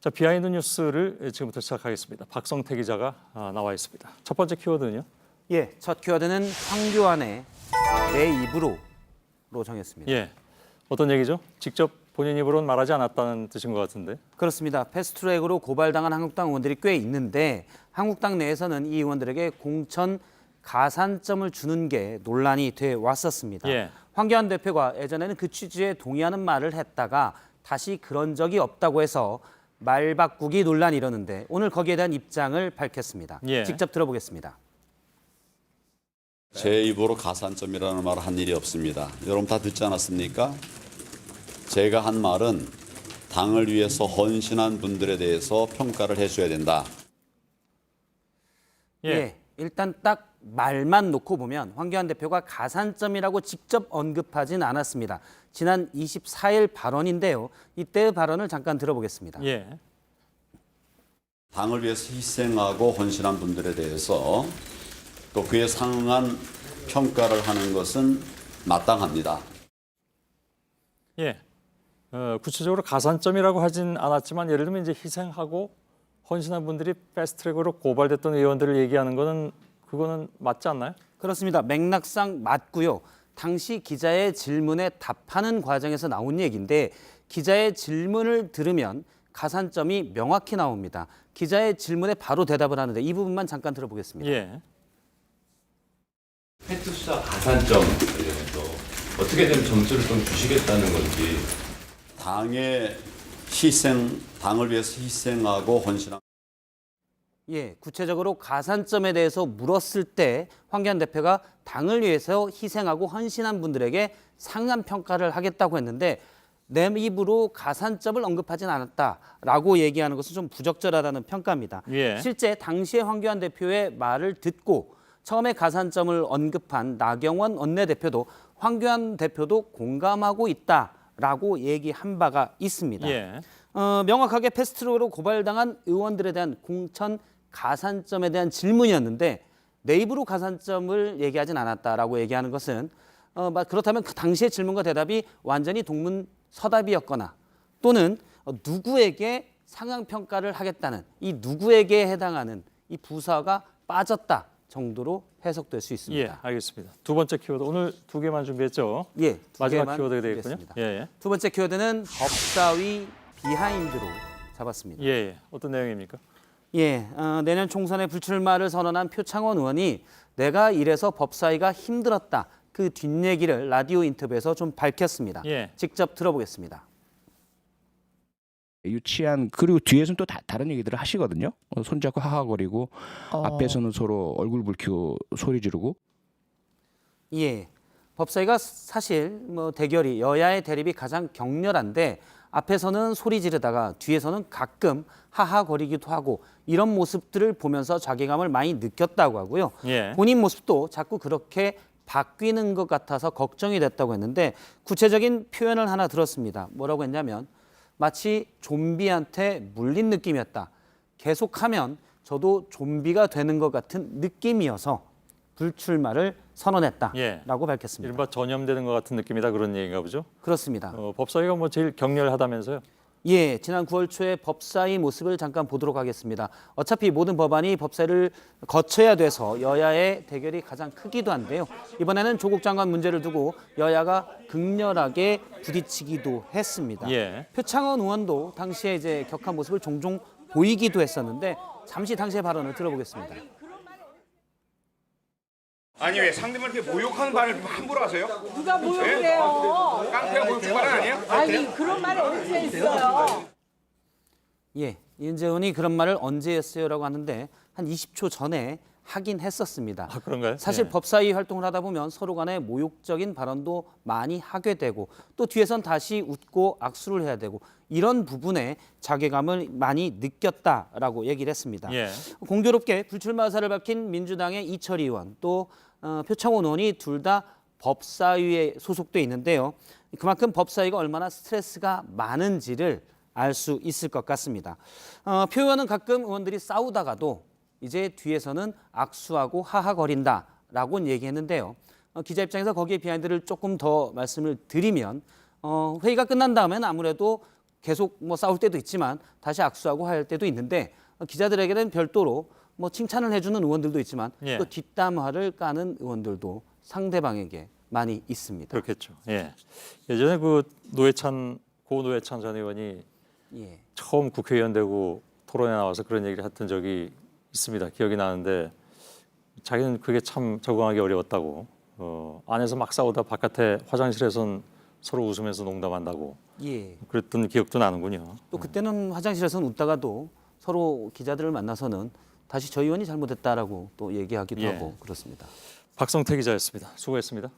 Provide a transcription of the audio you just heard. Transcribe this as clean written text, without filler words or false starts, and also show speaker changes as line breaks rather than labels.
자, 비하인드 뉴스를 지금부터 시작하겠습니다. 박성태 기자가 나와 있습니다. 첫 번째 키워드는요?
예, 첫 키워드는 황교안의 내 입으로로 정했습니다.
예, 어떤 얘기죠? 직접 본인 입으로는 말하지 않았다는 뜻인 것 같은데.
그렇습니다. 패스트트랙으로 고발당한 한국당 의원들이 꽤 있는데 한국당 내에서는 이 의원들에게 공천 가산점을 주는 게 논란이 돼 왔었습니다.
예.
황교안 대표가 예전에는 그 취지에 동의하는 말을 했다가 다시 그런 적이 없다고 해서 말 바꾸기 논란이 일었는데 오늘 거기에 대한 입장을 밝혔습니다.
예.
직접 들어보겠습니다.
제 입으로 가산점이라는 말을 한 일이 없습니다. 여러분 다 듣지 않았습니까? 제가 한 말은 당을 위해서 헌신한 분들에 대해서 평가를 해줘야 된다.
예, 일단 딱 말만 놓고 보면 황교안 대표가 가산점이라고 직접 언급하진 않았습니다. 지난 24일 발언인데요. 이때의 발언을 잠깐 들어보겠습니다.
예.
당을 위해서 희생하고 헌신한 분들에 대해서 또 그에 상응한 평가를 하는 것은 마땅합니다.
예. 구체적으로 가산점이라고 하진 않았지만 예를 들면 이제 희생하고 헌신한 분들이 패스트트랙으로 고발됐던 의원들을 얘기하는 거는 그거는 맞지 않나요?
그렇습니다. 맥락상 맞고요. 당시 기자의 질문에 답하는 과정에서 나온 얘기인데 기자의 질문을 들으면 가산점이 명확히 나옵니다. 기자의 질문에 바로 대답을 하는데 이 부분만 잠깐 들어보겠습니다.
예.
팩트 수사 가산점 관련해서 어떻게 된 점수를 좀 주시겠다는 건지.
당의 당을 위해서 희생하고 헌신한
예, 구체적으로 가산점에 대해서 물었을 때 황교안 대표가 당을 위해서 희생하고 헌신한 분들에게 상한 평가를 하겠다고 했는데 내 입으로 가산점을 언급하진 않았다라고 얘기하는 것은 좀 부적절하다는 평가입니다.
예.
실제 당시에 황교안 대표의 말을 듣고 처음에 가산점을 언급한 나경원 원내대표도 황교안 대표도 공감하고 있다라고 얘기한 바가 있습니다.
예.
명확하게 패스트트랙으로 고발당한 의원들에 대한 공천 가산점에 대한 질문이었는데 내 입으로 가산점을 얘기하진 않았다라고 얘기하는 것은 그렇다면 그 당시의 질문과 대답이 완전히 동문서답이었거나 또는 누구에게 상향평가를 하겠다는 이 누구에게 해당하는 이 부사가 빠졌다 정도로 해석될 수 있습니다.
예, 알겠습니다. 두 번째 키워드 오늘 두 개만 준비했죠?
예, 두
마지막
개만
키워드가 되겠군요.
준비했습니다.
예.
두 번째 키워드는 법사위 비하인드로 잡았습니다.
예. 어떤 내용입니까?
예, 내년 총선에 불출마를 선언한 표창원 의원이 내가 이래서 법사위가 힘들었다. 그 뒷얘기를 라디오 인터뷰에서 좀 밝혔습니다.
예.
직접 들어보겠습니다.
유치한 그리고 뒤에서는 또 다른 얘기들을 하시거든요. 손잡고 하하거리고 앞에서는 서로 얼굴 붉히고 소리 지르고.
예, 법사위가 사실 대결이 여야의 대립이 가장 격렬한데 앞에서는 소리 지르다가 뒤에서는 가끔 하하거리기도 하고 이런 모습들을 보면서 자괴감을 많이 느꼈다고 하고요.
예.
본인 모습도 자꾸 그렇게 바뀌는 것 같아서 걱정이 됐다고 했는데 구체적인 표현을 하나 들었습니다. 뭐라고 했냐면 마치 좀비한테 물린 느낌이었다. 계속하면 저도 좀비가 되는 것 같은 느낌이어서 불출마를 선언했다라고
예.
밝혔습니다.
이른바 전염되는 것 같은 느낌이다 그런 얘기인가 보죠?
그렇습니다.
법사위가 뭐 제일 격렬하다면서요?
예, 지난 9월 초에 법사위 모습을 잠깐 보도록 하겠습니다. 어차피 모든 법안이 법사위를 거쳐야 돼서 여야의 대결이 가장 크기도 한데요. 이번에는 조국 장관 문제를 두고 여야가 극렬하게 부딪히기도 했습니다.
예.
표창원 의원도 당시에 이제 격한 모습을 종종 보이기도 했었는데 잠시 당시의 발언을 들어보겠습니다.
아니 왜 상대방 이렇게 모욕하는 말을 함부로 하세요?
누가 모욕해요?
깡패가 모욕한 말은 아니에요?
아니 그런 말이 언제 있어요?
예, 윤재훈이 그런 말을 언제 했어요라고 하는데 한 20초 전에 하긴 했었습니다.
아, 그런가요?
사실
예.
법사위 활동을 하다 보면 서로 간에 모욕적인 발언도 많이 하게 되고 또 뒤에선 다시 웃고 악수를 해야 되고 이런 부분에 자괴감을 많이 느꼈다라고 얘기를 했습니다.
예.
공교롭게 불출마 의사를 밝힌 민주당의 이철희 의원 또 표창원 의원이 둘 다 법사위에 소속돼 있는데요. 그만큼 법사위가 얼마나 스트레스가 많은지를 알 수 있을 것 같습니다. 표 의원은 가끔 의원들이 싸우다가도 이제 뒤에서는 악수하고 하하거린다라고 얘기했는데요. 기자 입장에서 거기에 비하인드를 조금 더 말씀을 드리면 회의가 끝난 다음에는 아무래도 계속 뭐 싸울 때도 있지만 다시 악수하고 할 때도 있는데 기자들에게는 별도로 뭐 칭찬을 해주는 의원들도 있지만
예.
또 뒷담화를 까는 의원들도 상대방에게 많이 있습니다.
그렇겠죠. 예. 예전에 그 노회찬 고 노회찬 전 의원이
예.
처음 국회의원 되고 토론에 나와서 그런 얘기를 했던 적이 있습니다. 기억이 나는데 자기는 그게 참 적응하기 어려웠다고. 안에서 막 싸우다 바깥에 화장실에선 서로 웃으면서 농담한다고
예.
그랬던 기억도 나는군요.
또 그때는 화장실에서는 웃다가도 서로 기자들을 만나서는 다시 저 의원이 잘못했다라고 또 얘기하기도
예.
하고 그렇습니다.
박성태 기자였습니다. 수고했습니다.